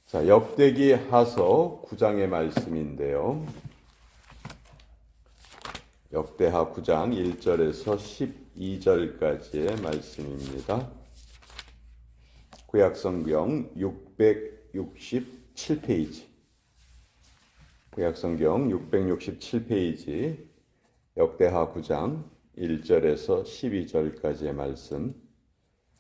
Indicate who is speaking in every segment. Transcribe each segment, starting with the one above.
Speaker 1: 자, 역대기 하서 9장의 말씀인데요. 역대하 9장 1절에서 12절까지의 말씀입니다. 구약성경 667페이지. 구약성경 667페이지. 역대하 9장 1절에서 12절까지의 말씀.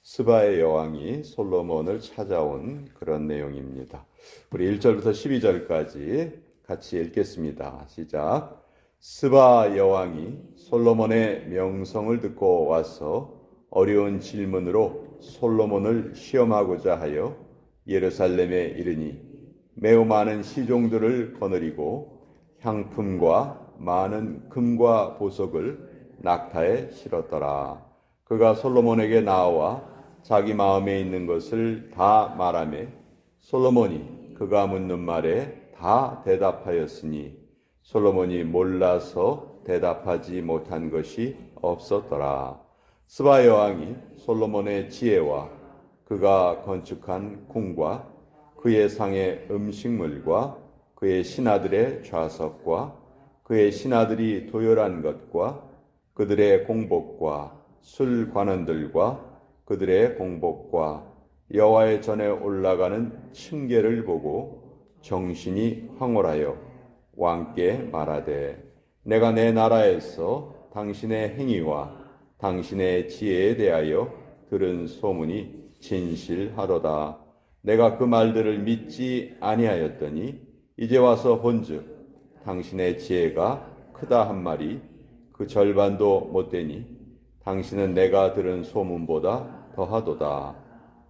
Speaker 1: 스바의 여왕이 솔로몬을 찾아온 그런 내용입니다. 우리 1절부터 12절까지 같이 읽겠습니다. 시작. 스바 여왕이 솔로몬의 명성을 듣고 와서 어려운 질문으로 솔로몬을 시험하고자 하여 예루살렘에 이르니 매우 많은 시종들을 거느리고 향품과 많은 금과 보석을 낙타에 실었더라. 그가 솔로몬에게 나와 자기 마음에 있는 것을 다 말하매 솔로몬이 그가 묻는 말에 다 대답하였으니 솔로몬이 몰라서 대답하지 못한 것이 없었더라. 스바 여왕이 솔로몬의 지혜와 그가 건축한 궁과 그의 상의 음식물과 그의 신하들의 좌석과 그의 신하들이 도열한 것과 그들의 공복과 술관원들과 그들의 공복과 여호와의 전에 올라가는 층계를 보고 정신이 황홀하여 왕께 말하되 내가 내 나라에서 당신의 행위와 당신의 지혜에 대하여 들은 소문이 진실하도다. 내가 그 말들을 믿지 아니하였더니 이제 와서 본즉 당신의 지혜가 크다 한 말이 그 절반도 못되니 당신은 내가 들은 소문보다 더하도다.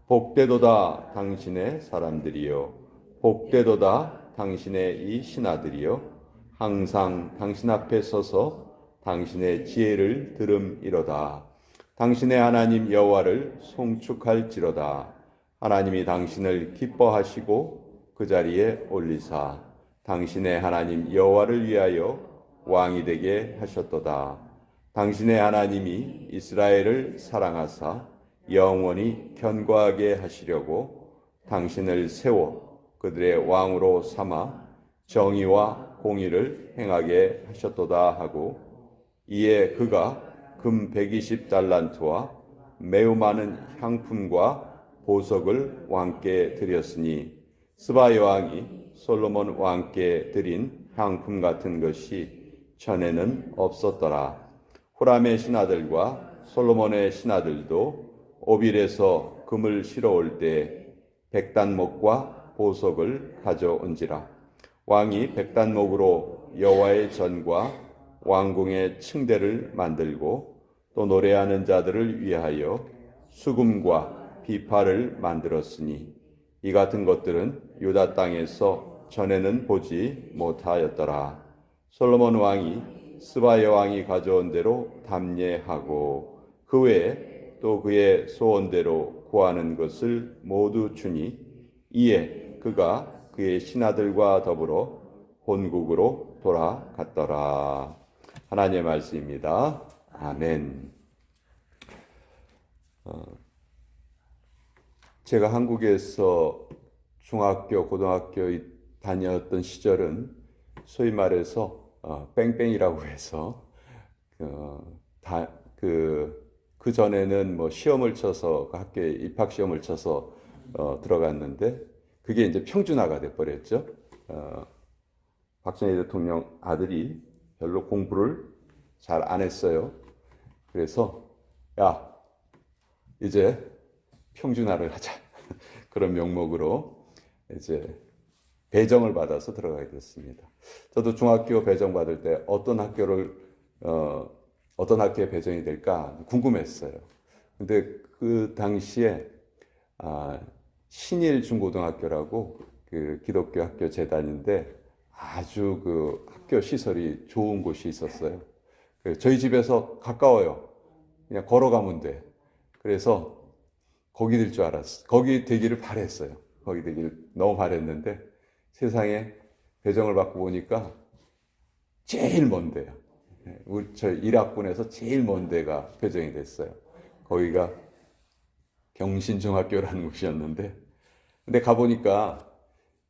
Speaker 1: 복되도다 당신의 사람들이요 복되도다 당신의 이 신하들이요 항상 당신 앞에 서서 당신의 지혜를 들음이로다. 당신의 하나님 여호와를 송축할지로다. 하나님이 당신을 기뻐하시고 그 자리에 올리사 당신의 하나님 여호와를 위하여 왕이 되게 하셨도다. 당신의 하나님이 이스라엘을 사랑하사 영원히 견고하게 하시려고 당신을 세워 그들의 왕으로 삼아 정의와 공의를 행하게 하셨도다 하고 이에 그가 금 120달란트와 매우 많은 향품과 보석을 왕께 드렸으니 스바 여왕이 솔로몬 왕께 드린 향품 같은 것이 전에는 없었더라. 후람의 신하들과 솔로몬의 신하들도 오빌에서 금을 실어올 때 백단목과 보석을 가져온지라. 왕이 백단목으로 여호와의 전과 왕궁의 층대를 만들고 또 노래하는 자들을 위하여 수금과 비파를 만들었으니 이 같은 것들은 유다 땅에서 전에는 보지 못하였더라. 솔로몬 왕이 스바 여왕이 가져온 대로 담례하고 그 외에 또 그의 소원대로 구하는 것을 모두 주니 이에 그가 그의 신하들과 더불어 본국으로 돌아갔더라. 하나님의 말씀입니다. 아멘. 제가 한국에서 중학교, 고등학교 다녔던 시절은 소위 말해서 뺑뺑이라고 해서 그 전에는 뭐 시험을 쳐서 학교에 입학 시험을 쳐서 들어갔는데 그게 이제 평준화가 돼 버렸죠. 박정희 대통령 아들이 별로 공부를 잘 안 했어요. 그래서 야 이제 평준화를 하자 그런 명목으로 이제 배정을 받아서 들어가게 됐습니다. 저도 중학교 배정 받을 때 어떤 학교에 배정이 될까 궁금했어요. 근데 그 당시에 신일 중고등학교라고 그 기독교 학교 재단인데 아주 그 학교 시설이 좋은 곳이 있었어요. 저희 집에서 가까워요. 그냥 걸어가면 돼. 그래서 거기 될 줄 알았어. 거기 되기를 바랬어요. 거기 되기를 너무 바랬는데 세상에 배정을 받고 보니까 제일 먼 데야. 저 1학군에서 제일 먼 데가 배정이 됐어요. 거기가 경신중학교라는 곳이었는데 근데 가보니까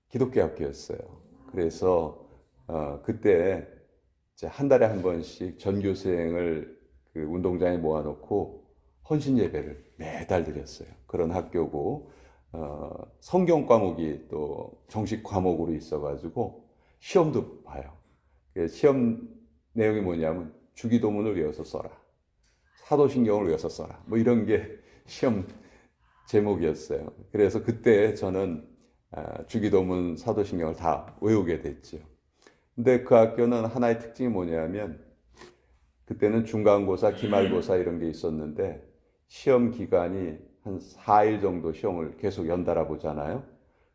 Speaker 1: 기독교 학교였어요. 그래서 그때 이제 한 달에 한 번씩 전교생을 그 운동장에 모아놓고 헌신 예배를 매달 드렸어요. 그런 학교고 성경 과목이 또 정식 과목으로 있어가지고 시험도 봐요. 시험 내용이 뭐냐면 주기도문을 외워서 써라, 사도신경을 외워서 써라, 뭐 이런 게 시험 제목이었어요. 그래서 그때 저는 주기도문, 사도신경을 다 외우게 됐죠. 근데 그 학교는 하나의 특징이 뭐냐면 그때는 중간고사, 기말고사 이런 게 있었는데 시험 기간이 한 4일 정도 시험을 계속 연달아 보잖아요.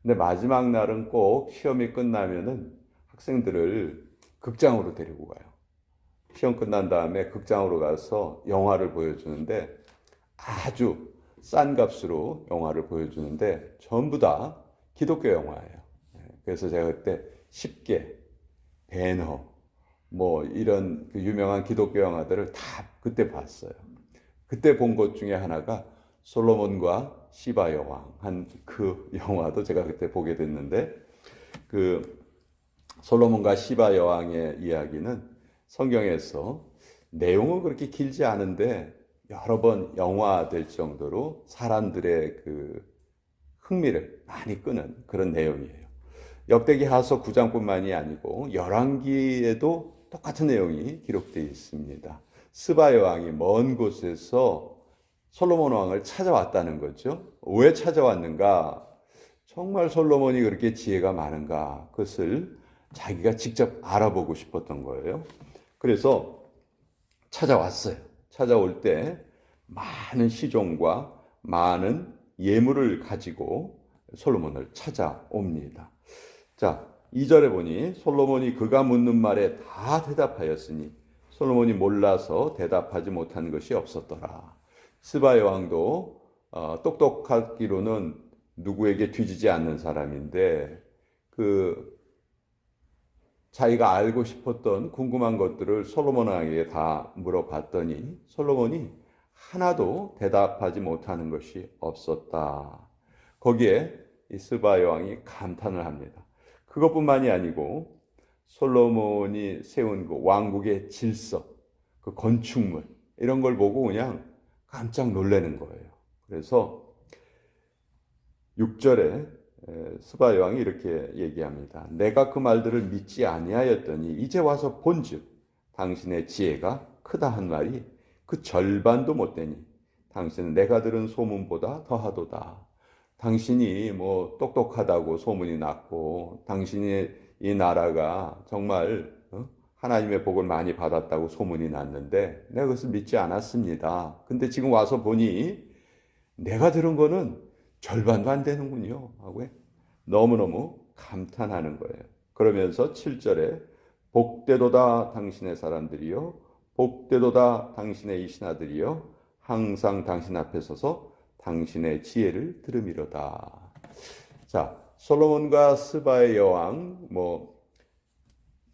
Speaker 1: 근데 마지막 날은 꼭 시험이 끝나면은 학생들을 극장으로 데리고 가요. 시험 끝난 다음에 극장으로 가서 영화를 보여주는데 아주 싼 값으로 영화를 보여주는데 전부 다 기독교 영화예요. 그래서 제가 그때 쉽게 배너 뭐 이런 그 유명한 기독교 영화들을 다 그때 봤어요. 그때 본 것 중에 하나가 솔로몬과 시바 여왕 한 그 영화도 제가 그때 보게 됐는데 그 솔로몬과 시바 여왕의 이야기는 성경에서 내용은 그렇게 길지 않은데 여러 번 영화될 정도로 사람들의 그 흥미를 많이 끄는 그런 내용이에요. 역대기 하서 9장뿐만이 아니고 열왕기에도 똑같은 내용이 기록되어 있습니다. 스바 여왕이 먼 곳에서 솔로몬 왕을 찾아왔다는 거죠. 왜 찾아왔는가? 정말 솔로몬이 그렇게 지혜가 많은가? 그것을 자기가 직접 알아보고 싶었던 거예요. 그래서 찾아왔어요. 찾아올 때 많은 시종과 많은 예물을 가지고 솔로몬을 찾아옵니다. 자, 2절에 보니 솔로몬이 그가 묻는 말에 다 대답하였으니 솔로몬이 몰라서 대답하지 못한 것이 없었더라. 스바 여왕도 똑똑하기로는 누구에게 뒤지지 않는 사람인데 그 자기가 알고 싶었던 궁금한 것들을 솔로몬 왕에게 다 물어봤더니 솔로몬이 하나도 대답하지 못하는 것이 없었다. 거기에 이 스바 여왕이 감탄을 합니다. 그것뿐만이 아니고 솔로몬이 세운 그 왕국의 질서, 그 건축물 이런 걸 보고 그냥 깜짝 놀라는 거예요. 그래서 6절에 스바 여왕이 이렇게 얘기합니다. 내가 그 말들을 믿지 아니하였더니 이제 와서 본즉 당신의 지혜가 크다 한 말이 그 절반도 못 되니 당신은 내가 들은 소문보다 더하도다. 당신이 뭐 똑똑하다고 소문이 났고 당신의 이 나라가 정말 하나님의 복을 많이 받았다고 소문이 났는데 내가 그것을 믿지 않았습니다. 근데 지금 와서 보니 내가 들은 거는 절반도 안 되는군요 하고 너무너무 감탄하는 거예요. 그러면서 7절에 복되도다 당신의 사람들이요 복되도다 당신의 이 신하들이요 항상 당신 앞에 서서 당신의 지혜를 들음이로다. 자, 솔로몬과 스바의 여왕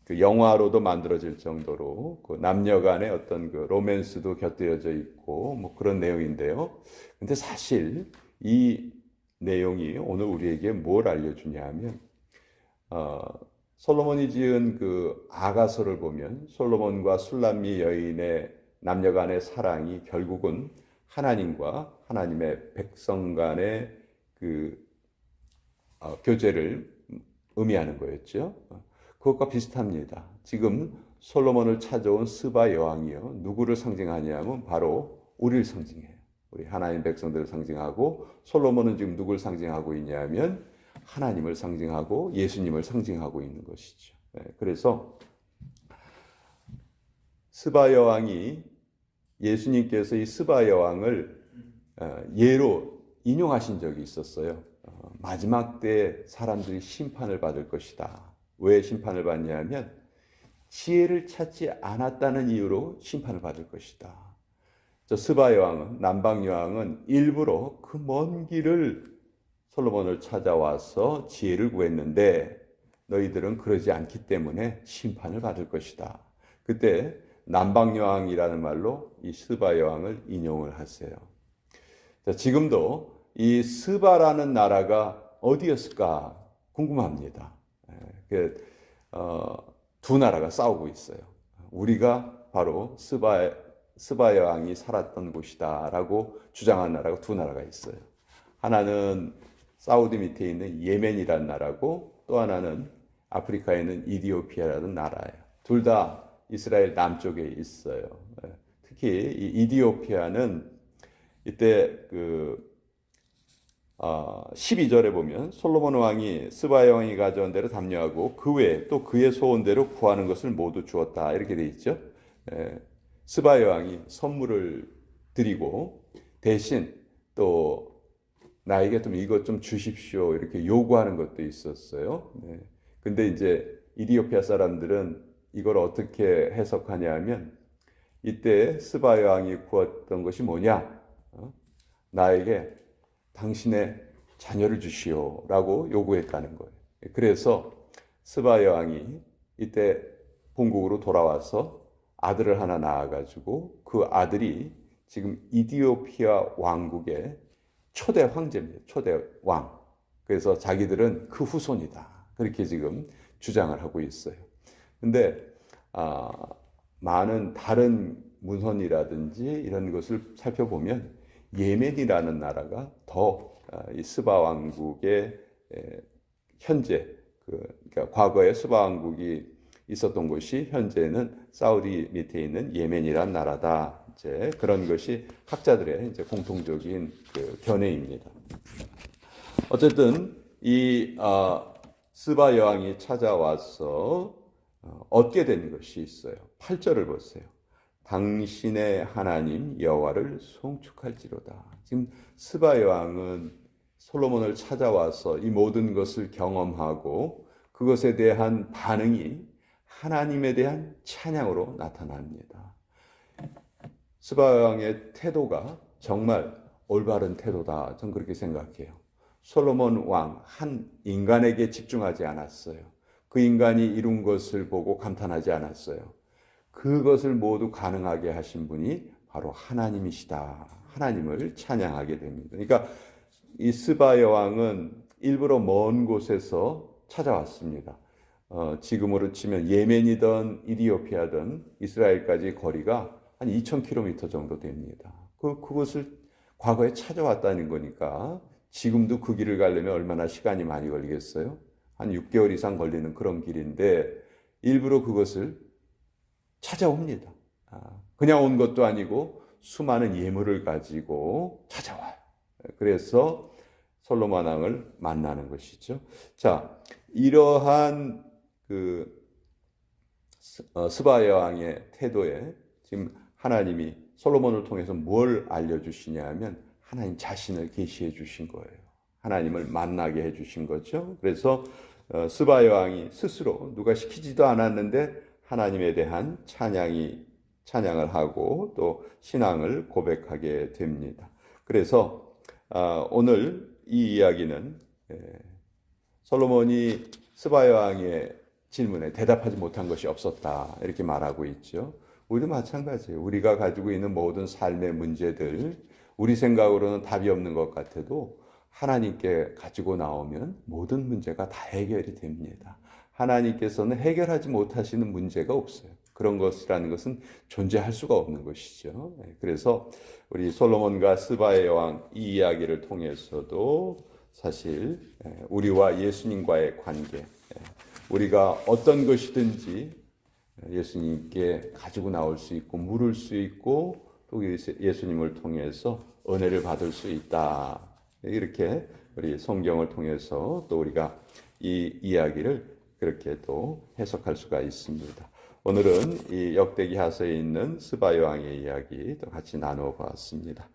Speaker 1: 그 영화로도 만들어질 정도로 그 남녀 간의 어떤 그 로맨스도 곁들여져 있고 뭐 그런 내용인데요. 근데 사실 이 내용이 오늘 우리에게 뭘 알려주냐 하면 솔로몬이 지은 그 아가서를 보면 솔로몬과 술람미 여인의 남녀 간의 사랑이 결국은 하나님과 하나님의 백성 간의 그 교제를 의미하는 거였죠. 그것과 비슷합니다. 지금 솔로몬을 찾아온 스바 여왕이요. 누구를 상징하냐면 바로 우리를 상징해요. 우리 하나님 백성들을 상징하고 솔로몬은 지금 누구를 상징하고 있냐면 하나님을 상징하고 예수님을 상징하고 있는 것이죠. 그래서 스바 여왕이 예수님께서 이 스바 여왕을 예로 인용하신 적이 있었어요. 마지막 때 사람들이 심판을 받을 것이다. 왜 심판을 받냐면 지혜를 찾지 않았다는 이유로 심판을 받을 것이다. 저 스바 여왕은 남방 여왕은 일부러 그 먼 길을 솔로몬을 찾아와서 지혜를 구했는데 너희들은 그러지 않기 때문에 심판을 받을 것이다. 그때 남방 여왕이라는 말로 이 스바 여왕을 인용을 하세요. 자, 지금도 이 스바라는 나라가 어디였을까 궁금합니다. 두 나라가 싸우고 있어요. 우리가 바로 스바 여왕이 살았던 곳이다라고 주장한 나라가 두 나라가 있어요. 하나는 사우디 밑에 있는 예멘이라는 나라고 또 하나는 아프리카에 있는 이디오피아라는 나라예요. 둘 다 이스라엘 남쪽에 있어요. 특히 이 이디오피아는 이때 12절에 보면 솔로몬 왕이 스바 왕이 가져온 대로 담요하고 그 외에 또 그의 소원대로 구하는 것을 모두 주었다 이렇게 돼 있죠. 스바 왕이 선물을 드리고 대신 또 나에게 좀 이것 좀 주십시오 이렇게 요구하는 것도 있었어요. 근데 이제 이디오피아 사람들은 이걸 어떻게 해석하냐면 이때 스바 왕이 구했던 것이 뭐냐? 나에게 당신의 자녀를 주시오라고 요구했다는 거예요. 그래서 스바 왕이 이때 본국으로 돌아와서 아들을 하나 낳아가지고 그 아들이 지금 이디오피아 왕국의 초대 황제입니다. 초대 왕. 그래서 자기들은 그 후손이다. 그렇게 지금 주장을 하고 있어요. 근데 많은 다른 문헌이라든지 이런 것을 살펴보면 예멘이라는 나라가 더 이 스바 왕국의 현재 그러니까 과거에 스바 왕국이 있었던 곳이 현재는 사우디 밑에 있는 예멘이라는 나라다. 이제 그런 것이 학자들의 이제 공통적인 견해입니다. 어쨌든 이 스바 여왕이 찾아와서 얻게 된 것이 있어요. 8절을 보세요. 당신의 하나님 여호와를 송축할지로다. 지금 스바 여왕은 솔로몬을 찾아와서 이 모든 것을 경험하고 그것에 대한 반응이 하나님에 대한 찬양으로 나타납니다. 스바 여왕의 태도가 정말 올바른 태도다. 전 그렇게 생각해요. 솔로몬 왕 한 인간에게 집중하지 않았어요. 그 인간이 이룬 것을 보고 감탄하지 않았어요. 그것을 모두 가능하게 하신 분이 바로 하나님이시다. 하나님을 찬양하게 됩니다. 그러니까 이 스바 여왕은 일부러 먼 곳에서 찾아왔습니다. 지금으로 치면 예멘이든 이디오피아든 이스라엘까지 거리가 한 2,000km 정도 됩니다. 그것을 과거에 찾아왔다는 거니까 지금도 그 길을 가려면 얼마나 시간이 많이 걸리겠어요? 한 6개월 이상 걸리는 그런 길인데 일부러 그것을 찾아옵니다. 그냥 온 것도 아니고 수많은 예물을 가지고 찾아와요. 그래서 솔로몬 왕을 만나는 것이죠. 자, 이러한 스바 여왕의 태도에 지금 하나님이 솔로몬을 통해서 뭘 알려주시냐면 하나님 자신을 계시해 주신 거예요. 하나님을 만나게 해 주신 거죠. 그래서 스바 여왕이 스스로 누가 시키지도 않았는데 하나님에 대한 찬양을 하고 또 신앙을 고백하게 됩니다. 그래서 오늘 이 이야기는 솔로몬이 스바 여왕의 질문에 대답하지 못한 것이 없었다 이렇게 말하고 있죠. 우리도 마찬가지예요. 우리가 가지고 있는 모든 삶의 문제들 우리 생각으로는 답이 없는 것 같아도 하나님께 가지고 나오면 모든 문제가 다 해결이 됩니다. 하나님께서는 해결하지 못하시는 문제가 없어요. 그런 것이라는 것은 존재할 수가 없는 것이죠. 그래서 우리 솔로몬과 스바의 여왕 이 이야기를 통해서도 사실 우리와 예수님과의 관계, 우리가 어떤 것이든지 예수님께 가지고 나올 수 있고 물을 수 있고 또 예수님을 통해서 은혜를 받을 수 있다. 이렇게 우리 성경을 통해서 또 우리가 이 이야기를 그렇게 또 해석할 수가 있습니다. 오늘은 이 역대기하서에 있는 스바 여왕의 이야기 또 같이 나누어 보았습니다.